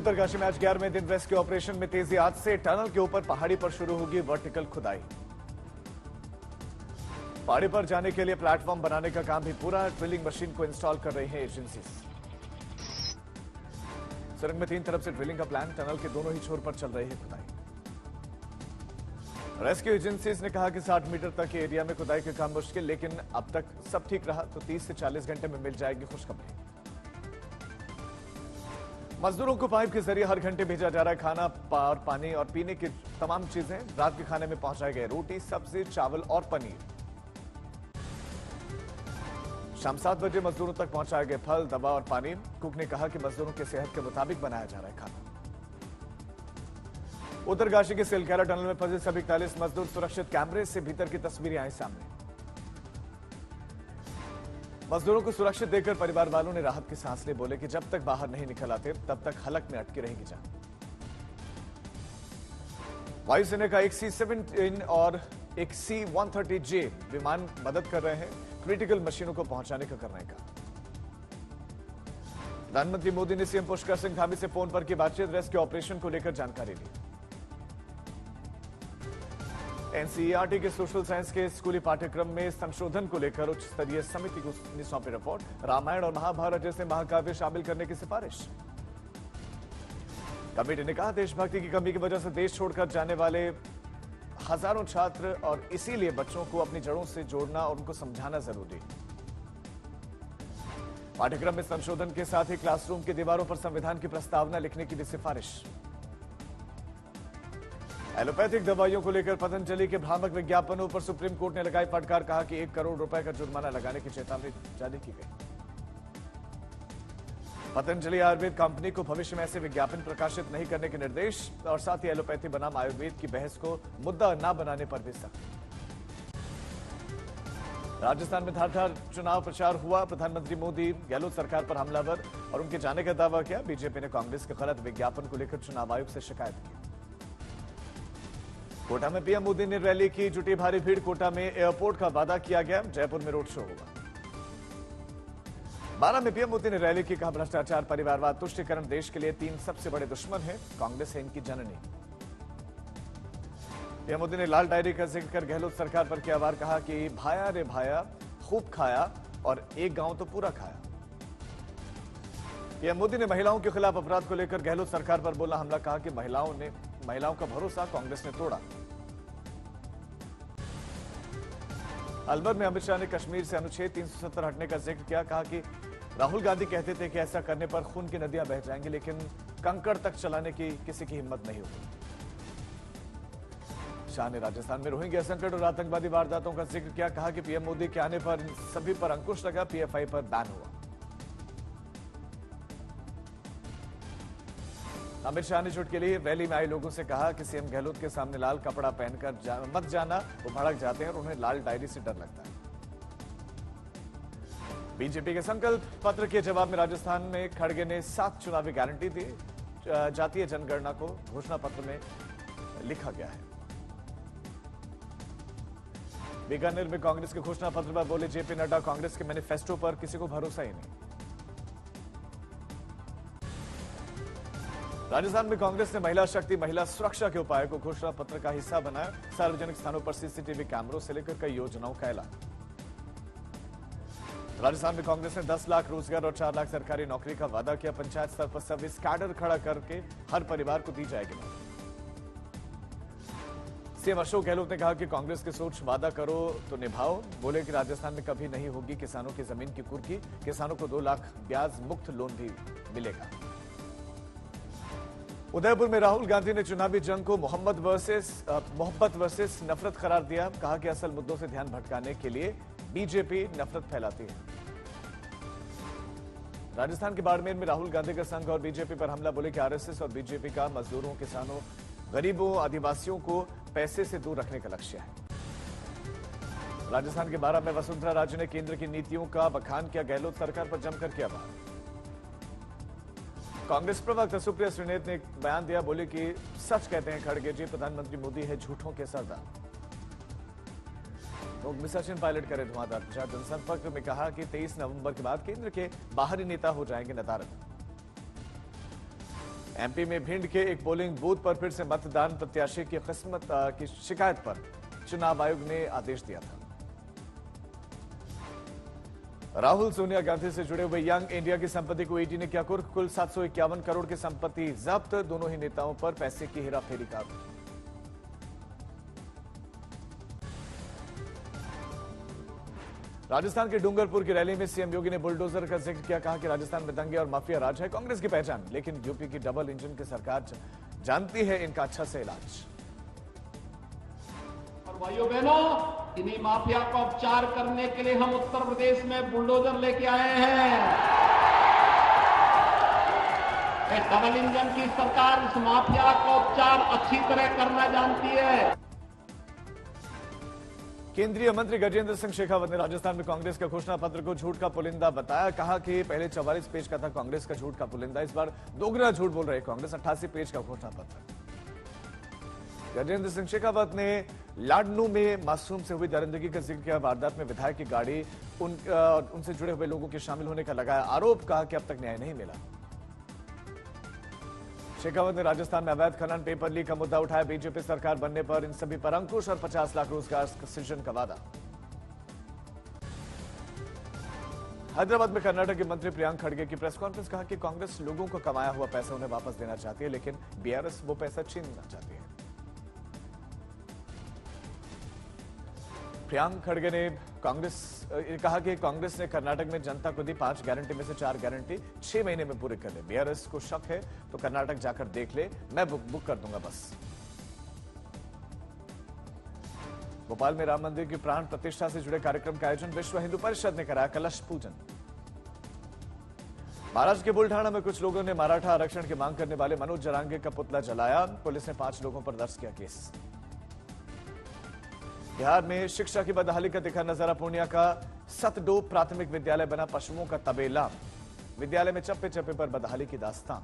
उत्तरकाशी में आज 11वें दिन रेस्क्यू ऑपरेशन में तेजी। आज से टनल के ऊपर पहाड़ी पर शुरू होगी वर्टिकल खुदाई। पहाड़ी पर जाने के लिए प्लेटफॉर्म बनाने का काम भी पूरा। ड्रिलिंग मशीन को इंस्टॉल कर रही है एजेंसी। सुरंग में 3 तरफ से ड्रिलिंग का प्लान। टनल के दोनों ही छोर पर चल रही है खुदाई। रेस्क्यू एजेंसीज ने कहा कि 60 मीटर तक के एरिया में खुदाई का काम मुश्किल, लेकिन अब तक सब ठीक रहा तो 30 से 40 घंटे में मिल जाएगी खुशखबरी। मजदूरों को पाइप के जरिए हर घंटे भेजा जा रहा है खाना और पानी और पीने की तमाम चीजें। रात के खाने में पहुंचाए गए रोटी, सब्जी, चावल और पनीर। शाम 7 बजे मजदूरों तक पहुंचाए गए फल, दवा और पानी। कुक ने कहा कि मजदूरों की सेहत के मुताबिक बनाया जा रहा है खाना। उत्तरकाशी के सिलखेरा टनल में फंसे सभी 41 मजदूर सुरक्षित। कैमरे से भीतर की तस्वीरें आई सामने। मजदूरों को सुरक्षित देखकर परिवार वालों ने राहत की सांस ली। बोले कि जब तक बाहर नहीं निकल आते तब तक हलक में अटकी रहेगी जान। वायुसेना का एक C-17 और एक C-130J विमान मदद कर रहे हैं क्रिटिकल मशीनों को पहुंचाने का करने का। प्रधानमंत्री मोदी ने सीएम पुष्कर सिंह धामी से फोन पर की बातचीत। रेस्क्यू ऑपरेशन को लेकर जानकारी ली। एनसीईआरटी के सोशल साइंस के स्कूली पाठ्यक्रम में संशोधन को लेकर उच्च स्तरीय समिति को सौंपी रिपोर्ट। रामायण और महाभारत जैसे महाकाव्य शामिल करने की सिफारिश। कमेटी ने कहा देशभक्ति की कमी की वजह से देश छोड़कर जाने वाले हजारों छात्र और इसीलिए बच्चों को अपनी जड़ों से जोड़ना और उनको समझाना जरूरी। पाठ्यक्रम में संशोधन के साथ ही क्लासरूम की दीवारों पर संविधान की प्रस्तावना लिखने की भी सिफारिश। एलोपैथिक दवाइयों को लेकर पतंजलि के भ्रामक विज्ञापनों पर सुप्रीम कोर्ट ने लगाई फटकार। कहा कि 1 करोड़ रुपए का जुर्माना लगाने की चेतावनी जारी की गई। पतंजलि आयुर्वेद कंपनी को भविष्य में ऐसे विज्ञापन प्रकाशित नहीं करने के निर्देश और साथ ही एलोपैथी बनाम आयुर्वेद की बहस को मुद्दा न बनाने पर भी सख्त। राजस्थान में धारदार चुनाव प्रचार हुआ। प्रधानमंत्री मोदी गहलोत सरकार पर हमलावर और उनके जाने का दावा किया। बीजेपी ने कांग्रेस के गलत विज्ञापन को लेकर चुनाव आयोग से शिकायत की। कोटा में पीएम मोदी ने रैली की। जुटी भारी भीड़। कोटा में एयरपोर्ट का वादा किया गया। जयपुर में रोड शो होगा। 12 में पीएम मोदी ने रैली की। कहा भ्रष्टाचार, परिवारवाद, तुष्टीकरण देश के लिए 3 सबसे बड़े दुश्मन हैं। कांग्रेस है इनकी जननी। पीएम मोदी ने लाल डायरी का जिक्र कर गहलोत सरकार पर किया वार। कहा कि भाया रे भाया खूब खाया और एक गांव तो पूरा खाया। पीएम मोदी ने महिलाओं के खिलाफ अपराध को लेकर गहलोत सरकार पर बोला हमला। कहा कि महिलाओं का भरोसा कांग्रेस ने तोड़ा। अलवर में अमित शाह ने कश्मीर से अनुच्छेद 370 हटने का जिक्र किया। कहा कि राहुल गांधी कहते थे कि ऐसा करने पर खून की नदियां बह जाएंगी, लेकिन कंकड़ तक चलाने की किसी की हिम्मत नहीं होगी। शाह ने राजस्थान में रोहिंग्या संकट और आतंकवादी वारदातों का जिक्र किया। कहा कि पीएम मोदी के आने पर सभी पर अंकुश लगा। पीएफआई पर बैन हुआ। अमित शाह ने चुटकी ली। रैली में आए लोगों से कहा कि सीएम गहलोत के सामने लाल कपड़ा पहनकर मत जाना, वो भड़क जाते हैं और उन्हें लाल डायरी से डर लगता है। बीजेपी के संकल्प पत्र के जवाब में राजस्थान में खड़गे ने 7 चुनावी गारंटी दी। जातीय जनगणना को घोषणा पत्र में लिखा गया है। बीकानेर में कांग्रेस के घोषणा पत्र पर बोले जेपी नड्डा, कांग्रेस के मैनिफेस्टो पर किसी को भरोसा ही नहीं। राजस्थान में कांग्रेस ने महिला शक्ति, महिला सुरक्षा के उपाय को घोषणा पत्र का हिस्सा बनाया। सार्वजनिक स्थानों पर सीसीटीवी कैमरों से लेकर कई योजनाओं का ऐलान। राजस्थान में कांग्रेस ने 10 लाख रोजगार और 4 लाख सरकारी नौकरी का वादा किया। पंचायत स्तर पर सर्विस कैडर खड़ा करके हर परिवार को दी जाएगी नौकरी। सीएम अशोक गहलोत ने कहा कि कांग्रेस की सोच वादा करो तो निभाओ। बोले कि राजस्थान में कभी नहीं होगी किसानों की जमीन की कुर्की। किसानों को 2 लाख ब्याज मुक्त लोन भी मिलेगा। उदयपुर में राहुल गांधी ने चुनावी जंग को मोहब्बत वर्सेस नफरत करार दिया। कहा कि असल मुद्दों से ध्यान भटकाने के लिए बीजेपी नफरत फैलाती है। राजस्थान के बाड़मेर में राहुल गांधी का संघ और बीजेपी पर हमला। बोले कि आरएसएस और बीजेपी का मजदूरों, किसानों, गरीबों, आदिवासियों को पैसे से दूर रखने का लक्ष्य है। राजस्थान के बारां में वसुंधरा राजे ने केंद्र की नीतियों का बखान किया। गहलोत सरकार पर जमकर किया वार। कांग्रेस प्रवक्ता सुप्रिया श्रीनेत ने एक बयान दिया। बोले कि सच कहते हैं खड़गे जी, प्रधानमंत्री मोदी है झूठों के सरदार। लोग मिसाचिन पायलट करे धुआंधार प्रचार। जनसंपर्क में कहा कि 23 नवंबर के बाद केंद्र के बाहरी नेता हो जाएंगे नदारद। एमपी में भिंड के एक पोलिंग बूथ पर फिर से मतदान प्रत्याशी की किस्मत की शिकायत पर चुनाव आयोग ने आदेश दिया था। राहुल सोनिया गांधी से जुड़े हुए यंग इंडिया की संपत्ति को ईडी ने किया कुर्क। कुल 751 करोड़ की संपत्ति जब्त। दोनों ही नेताओं पर पैसे की हेराफेरी का आरोप। राजस्थान के डूंगरपुर की रैली में सीएम योगी ने बुलडोजर का जिक्र किया। कहा कि राजस्थान में दंगे और माफिया राज है कांग्रेस की पहचान, लेकिन यूपी की डबल इंजन की सरकार जानती है इनका अच्छा से इलाज। और भाइयों बहनों, इन्हीं माफिया का उपचार करने के लिए हम उत्तर प्रदेश में बुलडोजर लेके आए हैं। एक डबल इंजन की सरकार इस माफिया का उपचार अच्छी तरह करना जानती है। केंद्रीय मंत्री गजेंद्र सिंह शेखावत ने राजस्थान में कांग्रेस के घोषणा पत्र को झूठ का पुलिंदा बताया। कहा कि पहले 44 पेज का था कांग्रेस का झूठ का पुलिंदा, इस बार दोगुना झूठ बोल रहे कांग्रेस। 88 पेज का घोषणा पत्र। गजेंद्र सिंह शेखावत ने लाडनू में मासूम से हुई दरिंदगी का जिक्र किया। वारदात में विधायक की गाड़ी उनसे जुड़े हुए लोगों के शामिल होने का लगाया आरोप। कहा कि अब तक न्याय नहीं मिला। शेखावत ने राजस्थान में अवैध खनन पेपर लीक का मुद्दा उठाया। बीजेपी सरकार बनने पर इन सभी पर अंकुश और 50 लाख रोजगार सृजन का वादा। हैदराबाद में कर्नाटक के मंत्री प्रियांक खड़गे की प्रेस कॉन्फ्रेंस। कहा कि कांग्रेस लोगों को कमाया हुआ पैसा उन्हें वापस देना चाहती है, लेकिन बीआरएस वो पैसा छीनना चाहती है। प्रियांक खड़गे ने कहा कि कांग्रेस ने कर्नाटक में जनता को दी 5 गारंटी में से 4 गारंटी 6 महीने में पूरी कर ले। बीआरएस को शक है तो कर्नाटक जाकर देख ले, मैं बुक कर दूंगा बस। भोपाल में राम मंदिर की प्राण प्रतिष्ठा से जुड़े कार्यक्रम का आयोजन विश्व हिंदू परिषद ने कराया। कलश पूजन। महाराष्ट्र के बुलढाणा में कुछ लोगों ने मराठा आरक्षण की मांग करने वाले मनोज जरांगे का पुतला जलाया। पुलिस ने 5 लोगों पर दर्ज किया केस। बिहार में शिक्षा की बदहाली का दिखा नजारा। पूर्णिया का सतडोब प्राथमिक विद्यालय बना पशुओं का तबेला। विद्यालय में चप्पे चप्पे पर बदहाली की दास्तान।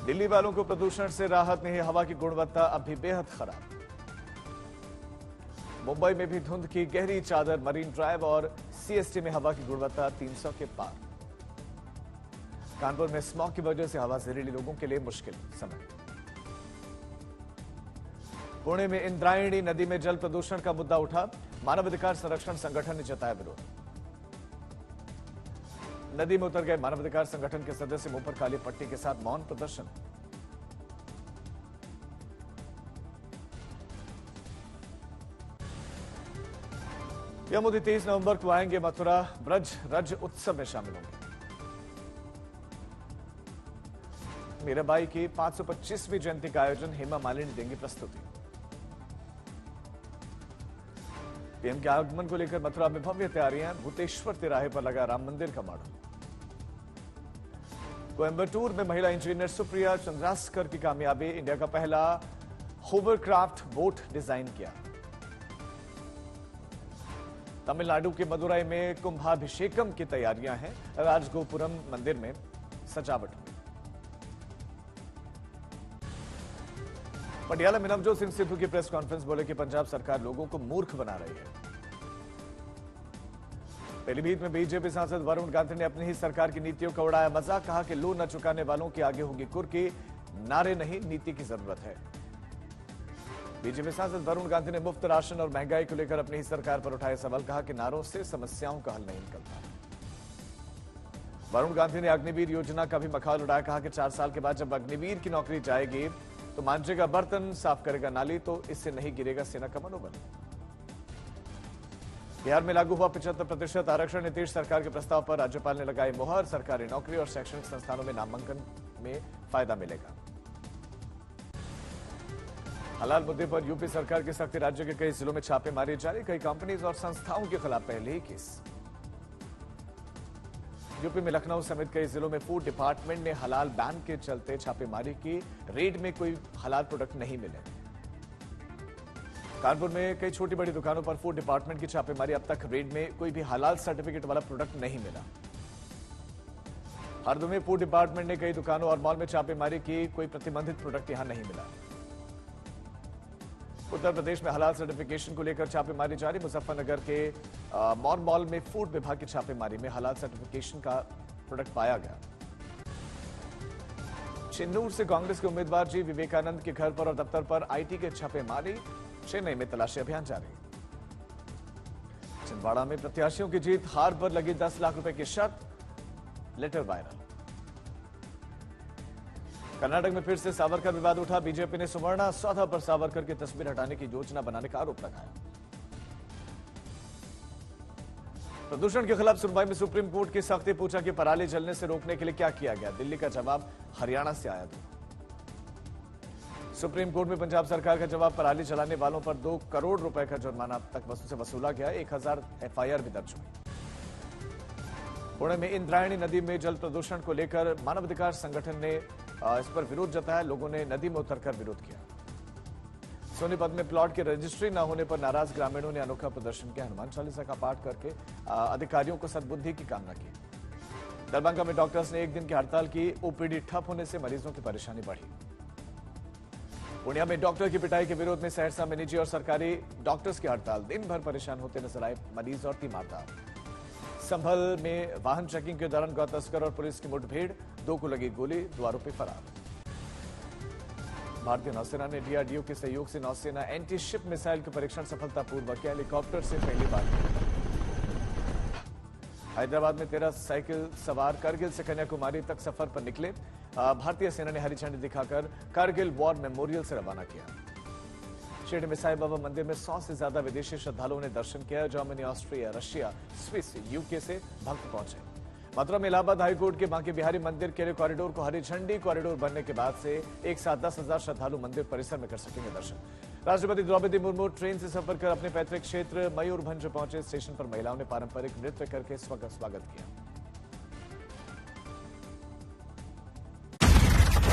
दिल्ली वालों को प्रदूषण से राहत नहीं, हवा की गुणवत्ता अब भी बेहद खराब। मुंबई में भी धुंध की गहरी चादर। मरीन ड्राइव और सीएसटी में हवा की गुणवत्ता 300 के पार। कानपुर में स्मॉग की वजह से हवा जहरीली, लोगों के लिए मुश्किल समय। पुणे में इंद्रायणी नदी में जल प्रदूषण का मुद्दा उठा। मानवाधिकार संरक्षण संगठन ने जताया विरोध। नदी में उतर गए मानवाधिकार संगठन के सदस्य मुंह पर काली पट्टी के साथ मौन प्रदर्शन। पीएम मोदी 23 नवंबर को आएंगे मथुरा। ब्रज रज उत्सव में शामिल होंगे। मीराबाई की 525वीं जयंती का आयोजन। हेमा मालिनी देंगी प्रस्तुति। पीएम के आगमन को लेकर मथुरा में भव्य तैयारियां। भूतेश्वर तिराहे पर लगा राम मंदिर का मॉडल। कोयंबटूर में महिला इंजीनियर सुप्रिया चंद्रास्कर की कामयाबी। इंडिया का पहला होवरक्राफ्ट बोट डिजाइन किया। तमिलनाडु के मदुराई में कुंभाभिषेकम की तैयारियां हैं। राजगोपुरम मंदिर में सजावट हुई। पटियाला में नवजोत सिंह सिद्धू की प्रेस कॉन्फ्रेंस। बोले कि पंजाब सरकार लोगों को मूर्ख बना रही है। पीलीभीत में बीजेपी सांसद वरुण गांधी ने अपनी ही सरकार की नीतियों का उड़ाया मजाक। कहा कि लोन न चुकाने वालों के आगे होगी कुर्की। नारे नहीं, नीति की जरूरत है। बीजेपी सांसद वरुण गांधी ने मुफ्त राशन और महंगाई को लेकर अपनी ही सरकार पर उठाए सवाल। कहा कि नारों से समस्याओं का हल नहीं निकलता। वरुण गांधी ने अग्निवीर योजना का भी मखौल उड़ाया। कहा कि 4 साल के बाद जब अग्निवीर की नौकरी जाएगी तो मांजेगा बर्तन, साफ करेगा नाली, तो इससे नहीं गिरेगा सेना का मनोबल। बिहार में लागू हुआ 75% आरक्षण। नीतीश सरकार के प्रस्ताव पर राज्यपाल ने लगाई मुहर। सरकारी नौकरी और शैक्षणिक संस्थानों में नामांकन में फायदा मिलेगा। हलाल मुद्दे पर यूपी सरकार की सख्ती। राज्य के कई जिलों में छापेमारी जारी। कई कंपनीज और संस्थाओं के खिलाफ पहले ही केस। यूपी में लखनऊ समेत कई जिलों में फूड डिपार्टमेंट ने हलाल बैन के चलते छापेमारी की। रेड में कोई हलाल प्रोडक्ट नहीं मिले। कानपुर में कई छोटी बड़ी दुकानों पर फूड डिपार्टमेंट की छापेमारी। अब तक रेड में कोई भी हलाल सर्टिफिकेट वाला प्रोडक्ट नहीं मिला। हरदोई में फूड डिपार्टमेंट ने कई दुकानों और मॉल में छापेमारी की। कोई प्रतिबंधित प्रोडक्ट यहां नहीं मिला। उत्तर प्रदेश में हलाल सर्टिफिकेशन को लेकर छापेमारी जारी। मुजफ्फरनगर के मॉल में फूड विभाग की छापेमारी में हलाल सर्टिफिकेशन का प्रोडक्ट पाया गया। चिन्नूर से कांग्रेस के उम्मीदवार जी विवेकानंद के घर पर और दफ्तर पर आईटी के छापेमारी, चेन्नई में तलाशी अभियान जारी। छिंदवाड़ा में प्रत्याशियों की जीत हार पर लगी 10 लाख रुपए की शर्त, लेटर वायरल। कर्नाटक में फिर से सावरकर विवाद उठा, बीजेपी ने सुवर्णा सौदा पर सावरकर की तस्वीर हटाने की योजना बनाने का आरोप लगाया। प्रदूषण के खिलाफ सुनवाई में सुप्रीम कोर्ट की सख्ती, पूछा कि पराली जलने से रोकने के लिए क्या किया गया। दिल्ली का जवाब हरियाणा से आया था। सुप्रीम कोर्ट में पंजाब सरकार का जवाब, पराली जलाने वालों पर 2 करोड़ रुपए का जुर्माना अब तक से वसूला गया। 1000 एफआईआर भी दर्ज हुई। पुणे में इंद्रायणी नदी में जल प्रदूषण को लेकर मानवाधिकार संगठन ने इस पर विरोध जताया। लोगों ने नदी में उतरकर विरोध किया। सोनीपत में प्लॉट की रजिस्ट्री न होने पर नाराज ग्रामीणों ने अनोखा प्रदर्शन किया। हनुमान चालीसा का पाठ करके अधिकारियों को सद्बुद्धि की कामना की। दरभंगा में डॉक्टर्स ने 1 दिन की हड़ताल की। ओपीडी ठप होने से मरीजों की परेशानी बढ़ी। पूर्णिया में डॉक्टर की पिटाई के विरोध में सहरसा में निजी और सरकारी डॉक्टर्स की हड़ताल, दिन भर परेशान होते नजर आए मरीज और तीमारदार। संभल में वाहन चेकिंग के दौरान गौ तस्कर और पुलिस की मुठभेड़, 2 को लगी गोली, 2 आरोपी फरार। भारतीय नौसेना ने डीआरडीओ के सहयोग से नौसेना एंटी शिप मिसाइल के परीक्षण सफलतापूर्वक किया। हेलीकॉप्टर से पहली बार। हैदराबाद में 13 साइकिल सवार कारगिल से कन्याकुमारी तक सफर पर निकले। भारतीय सेना ने हरी झंडी दिखाकर कारगिल वॉर मेमोरियल से रवाना किया। शिरडी में साईं बाबा मंदिर में 100 से ज्यादा विदेशी श्रद्धालुओं ने दर्शन किया। Germany, Austria, Russia, Swiss, UK से भक्त पहुंचे। मथुरा में इलाहाबाद हाईकोर्ट के बांके बिहारी मंदिर के लिए कॉरिडोर को हरी झंडी। कॉरिडोर बनने के बाद से एक साथ 10,000 श्रद्धालु मंदिर परिसर में कर सकेंगे दर्शन। राष्ट्रपति द्रौपदी मुर्मू ट्रेन से सफर कर अपने पैतृक क्षेत्र मयूरभंज पहुंचे। स्टेशन पर महिलाओं ने पारंपरिक नृत्य करके स्वागत किया।